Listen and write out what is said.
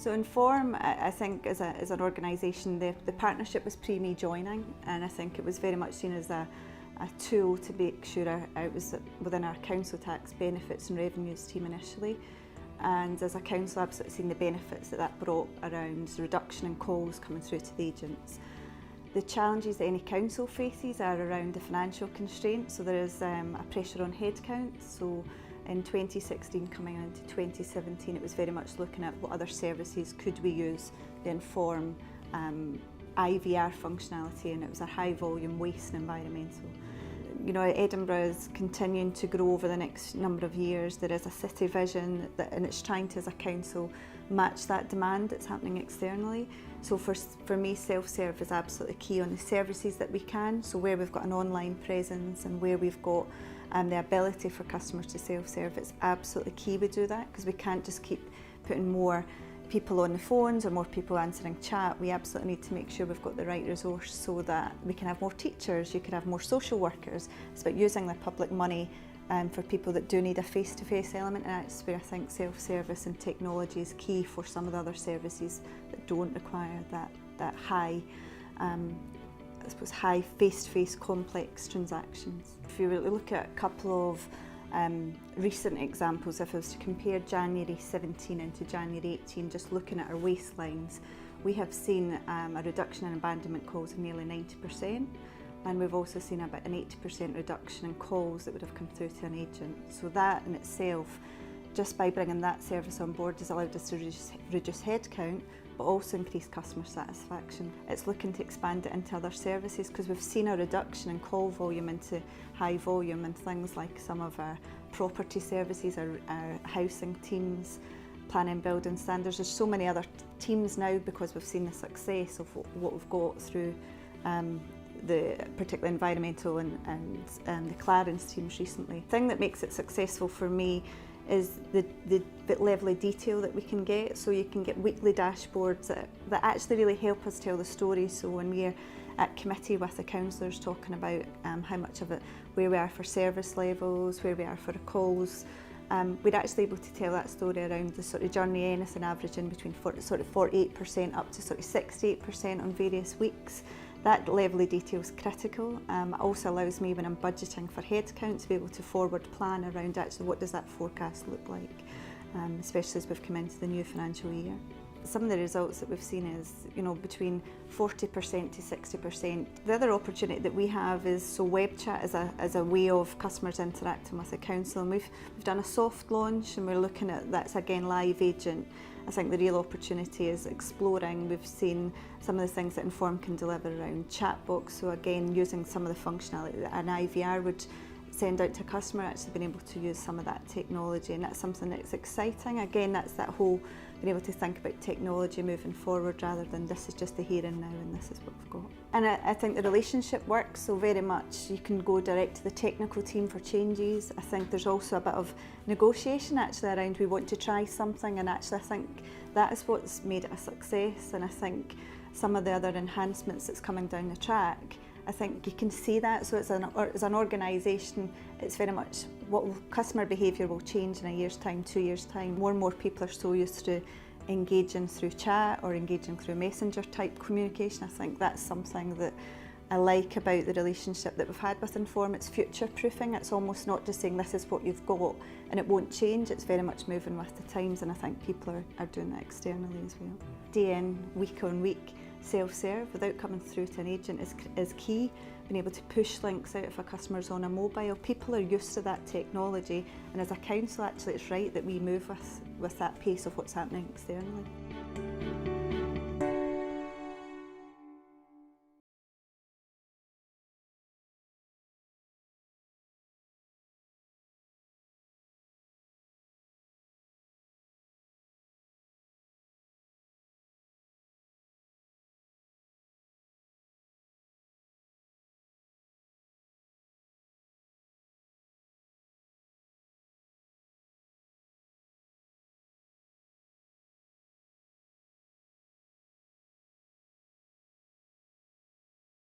So Inform, I think as an organisation, the partnership was pre-me joining, and I think it was very much seen as a tool to make sure I was within our council tax benefits and revenues team initially. And as a council, I've absolutely seen the benefits that brought around the reduction in calls coming through to the agents. The challenges that any council faces are around the financial constraints, so there is a pressure on headcount. So in 2016 coming into 2017, it was very much looking at what other services could we use the Inform IVR functionality, and it was a high volume waste and environmental. You know, Edinburgh is continuing to grow over the next number of years. There is a city vision and it's trying to, as a council, match that demand that's happening externally. So for me, self-serve is absolutely key on the services that we can. So where we've got an online presence and where we've got the ability for customers to self-serve, it's absolutely key we do that, because we can't just keep putting more people on the phones or more people answering chat. We absolutely need to make sure we've got the right resource so that we can have more teachers, you could have more social workers. It's about using the public money for people that do need a face-to-face element, and that's where I think self-service and technology is key for some of the other services that don't require that high, I suppose, high face-to-face complex transactions. If you look at a couple of recent examples, if I was to compare January 17 into January 18, just looking at our waistlines, we have seen a reduction in abandonment calls of nearly 90%, and we've also seen about an 80% reduction in calls that would have come through to an agent. So that in itself, just by bringing that service on board, has allowed us to reduce headcount, but also increase customer satisfaction. It's looking to expand it into other services, because we've seen a reduction in call volume into high volume and things like some of our property services, our housing teams, planning and building standards. There's so many other teams now because we've seen the success of what we've got through the particular environmental and the Clarence teams recently. The thing that makes it successful for me is the level of detail that we can get. So you can get weekly dashboards that actually really help us tell the story. So when we're at committee with the councillors talking about how much of it, where we are for service levels, where we are for calls, we're actually able to tell that story around the sort of journey, anything averaging between sort of 48% up to sort of 68% on various weeks. That level of detail is critical. It also allows me, when I'm budgeting for headcount, to be able to forward plan around actually what does that forecast look like, especially as we've come into the new financial year. Some of the results that we've seen is, you know, between 40% to 60%. The other opportunity that we have is, so web chat as a way of customers interacting with the council, and we've done a soft launch, and we're looking at, that's again live agent. I think the real opportunity is exploring. We've seen some of the things that Inform can deliver around chat box, so again using some of the functionality that an IVR would send out to a customer, actually being able to use some of that technology, and that's something that's exciting. Again, that's that whole being able to think about technology moving forward rather than this is just the here and now and this is what we've got. And I think the relationship works, so very much you can go direct to the technical team for changes. I think there's also a bit of negotiation actually around we want to try something, and actually I think that is what's made it a success. And I think some of the other enhancements that's coming down the track, I think you can see that. So as an organisation, it's very much what customer behaviour will change in a year's time, 2 years' time. More and more people are so used to engaging through chat or engaging through messenger type communication. I think that's something that I like about the relationship that we've had with Inform. It's future proofing. It's almost not just saying this is what you've got and it won't change. It's very much moving with the times, and I think people are doing that externally as well. Day in, week on week, self-serve without coming through to an agent is key. Being able to push links out if a customer's on a mobile. People are used to that technology, and as a council actually it's right that we move with that pace of what's happening externally.